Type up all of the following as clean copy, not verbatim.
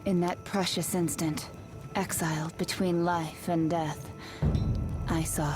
In that precious instant, exiled between life and death, I saw.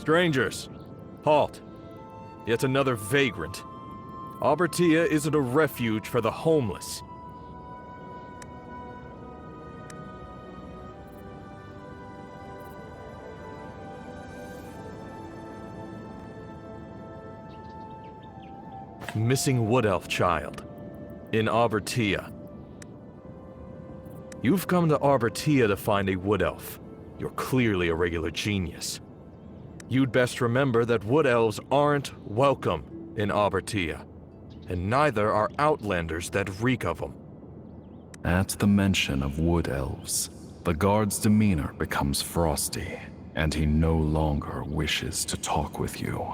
Strangers, halt. Yet another vagrant. Albertia isn't a refuge for the homeless. Missing wood elf child. In Albertia. You've come to Albertia to find a wood elf. You're clearly a regular genius. You'd best remember that wood elves aren't welcome in Albertia, and neither are outlanders that reek of them. At the mention of wood elves, the guard's demeanor becomes frosty, and he no longer wishes to talk with you.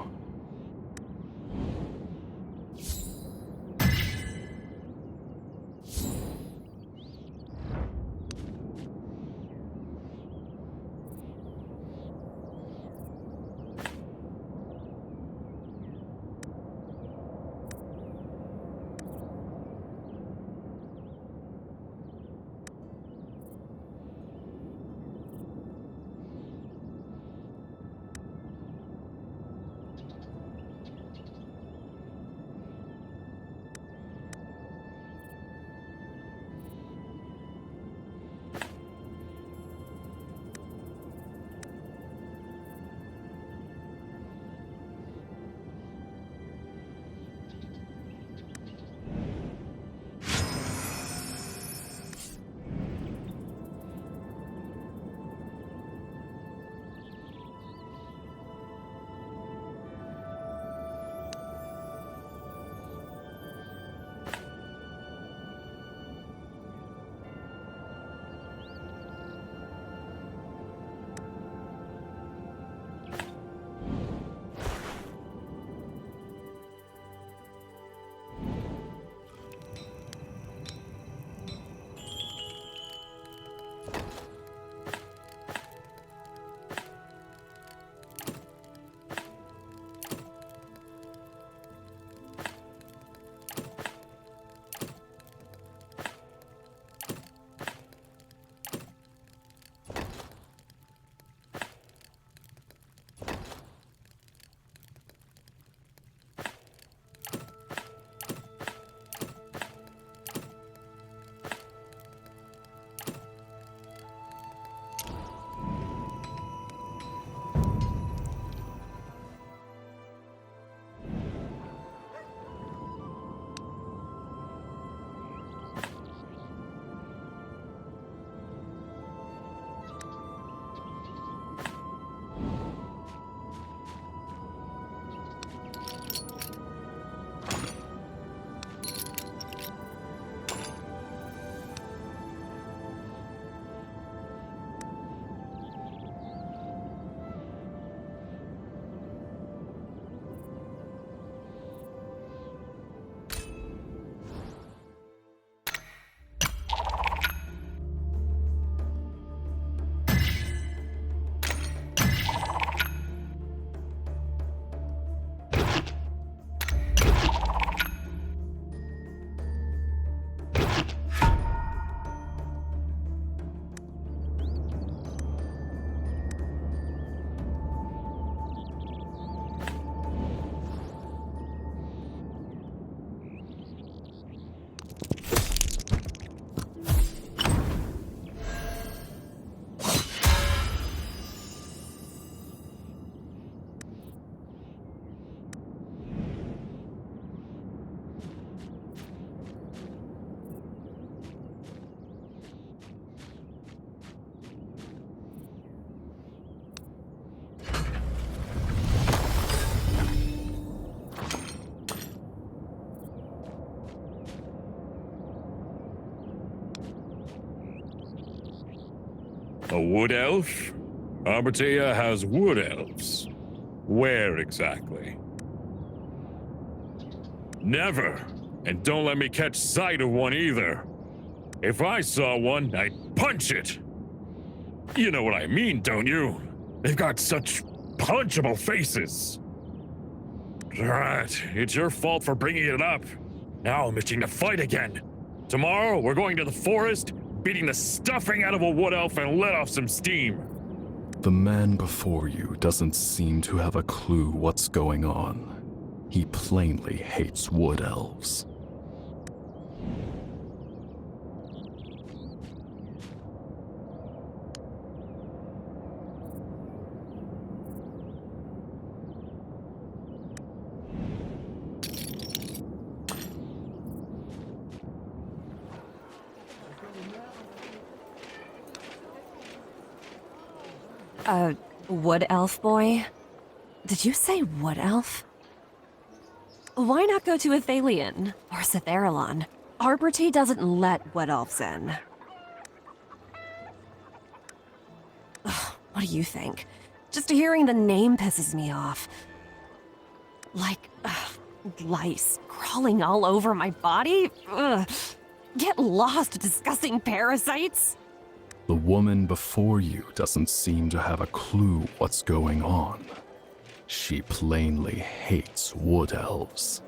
A wood elf? Arbatea has wood elves. Where exactly? Never. And don't let me catch sight of one either. If I saw one, I'd punch it. You know what I mean, don't you? They've got such punchable faces. Right, it's your fault for bringing it up. Now I'm itching to fight again. Tomorrow, we're going to the forest, beating the stuffing out of a wood elf and let off some steam. The man before you doesn't seem to have a clue what's going on. He plainly hates wood elves. Wood elf boy? Did you say wood elf? Why not go to Athalion or Citharalon? Arborty doesn't let wood elves in. Ugh, what do you think? Just hearing the name pisses me off. Like, lice crawling all over my body? Ugh. Get lost, disgusting parasites! The woman before you doesn't seem to have a clue what's going on. She plainly hates wood elves.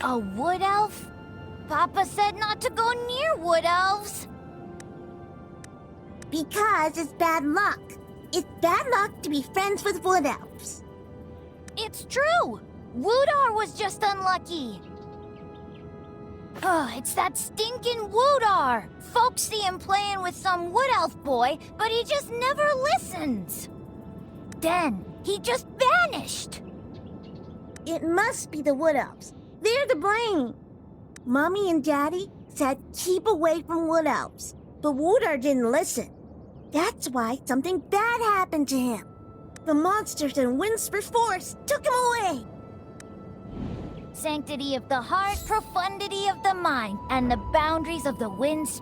A wood elf? Papa said not to go near wood elves. Because it's bad luck. It's bad luck to be friends with wood elves. It's true! Woodar was just unlucky. Oh, it's that stinking Woodar! Folks see him playing with some wood elf boy, but he just never listens. Then, he just vanished. It must be the wood elves. They're to blame. Mommy and Daddy said keep away from wood elves, but Woodar didn't listen. That's why something bad happened to him. The monsters in Windsor Forest took him away. Sanctity of the heart, profundity of the mind, and the boundaries of the winds.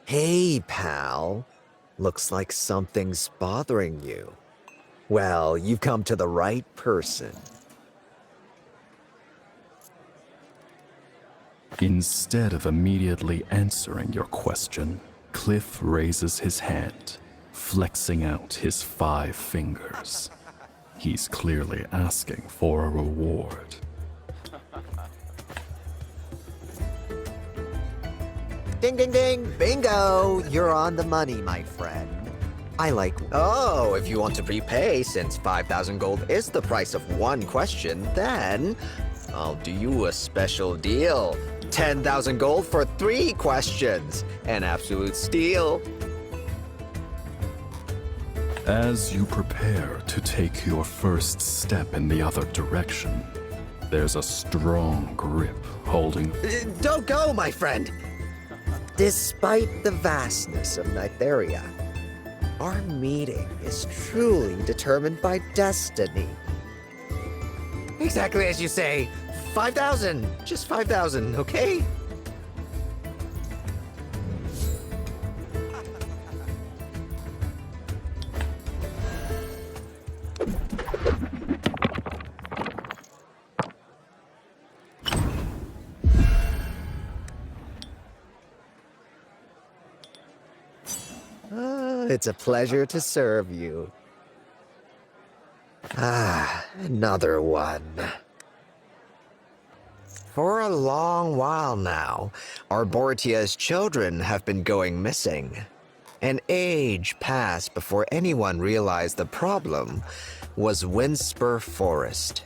Hey, pal. Looks like something's bothering you. Well, you've come to the right person. Instead of immediately answering your question, Cliff raises his hand, flexing out his 5 fingers. He's clearly asking for a reward. Ding, ding, ding! Bingo! You're on the money, my friend. I like... Oh, if you want to prepay, since 5,000 gold is the price of 1 question, then I'll do you a special deal. 10,000 gold for 3 questions. An absolute steal. As you prepare to take your first step in the other direction, There's a strong grip holding. Don't go, my friend! Despite the vastness of Nytheria, our meeting is truly determined by destiny. Exactly as you say. 5,000. Just 5,000, okay? It's a pleasure to serve you. Another one. For a long while now, Arbortia's children have been going missing. An age passed before anyone realized the problem was Windspur Forest.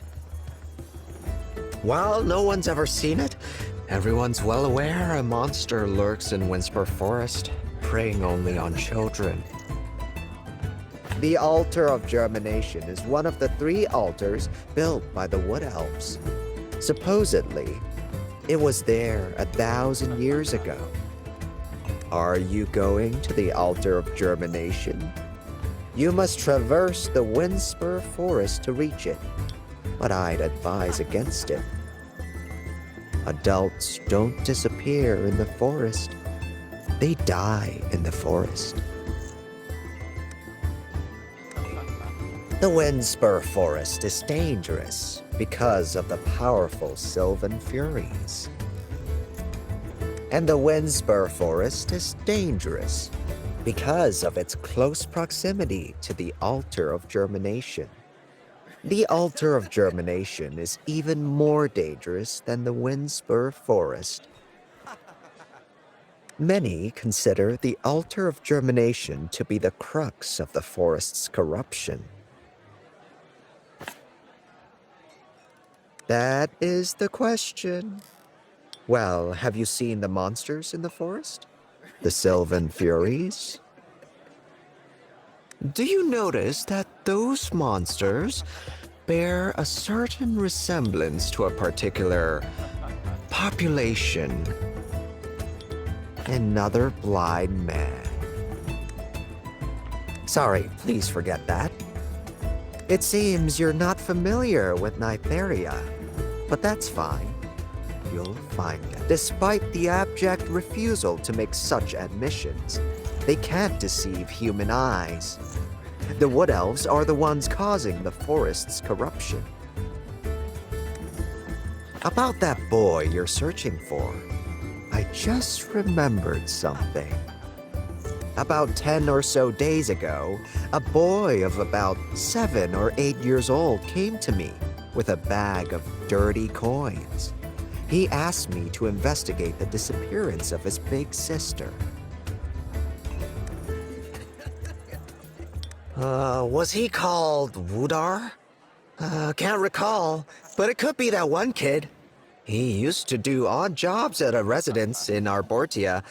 While no one's ever seen it, everyone's well aware a monster lurks in Windspur Forest, preying only on children. The Altar of Germination is one of the 3 altars built by the Wood Elves. Supposedly, it was there 1,000 years ago. Are you going to the Altar of Germination? You must traverse the Windspur Forest to reach it, but I'd advise against it. Adults don't disappear in the forest. They die in the forest. The Windspur Forest is dangerous because of the powerful Sylvan Furies. And the Windspur Forest is dangerous because of its close proximity to the Altar of Germination. The Altar of Germination is even more dangerous than the Windspur Forest. Many consider the Altar of Germination to be the crux of the forest's corruption. That is the question. Well, have you seen the monsters in the forest? The Sylvan Furies? Do you notice that those monsters bear a certain resemblance to a particular population? Another blind man. Sorry, please forget that. It seems you're not familiar with Nytheria, but that's fine. You'll find it. Despite the abject refusal to make such admissions, they can't deceive human eyes. The Wood Elves are the ones causing the forest's corruption. About that boy you're searching for, I just remembered something. About 10 or so days ago, a boy of about 7 or 8 years old came to me with a bag of dirty coins. He asked me to investigate the disappearance of his big sister. Was he called Wudar? Can't recall, but it could be that one kid. He used to do odd jobs at a residence in Arbortia,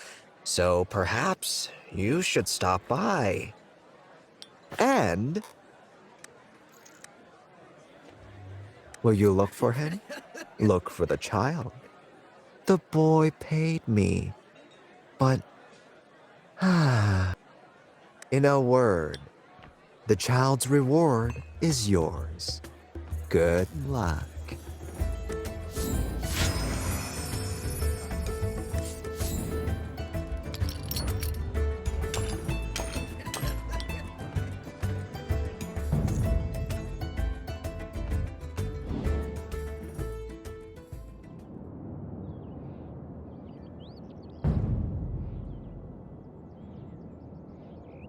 so perhaps you should stop by. And will you look for him? Look for the child. The boy paid me, but in a word, the child's reward is yours. Good luck.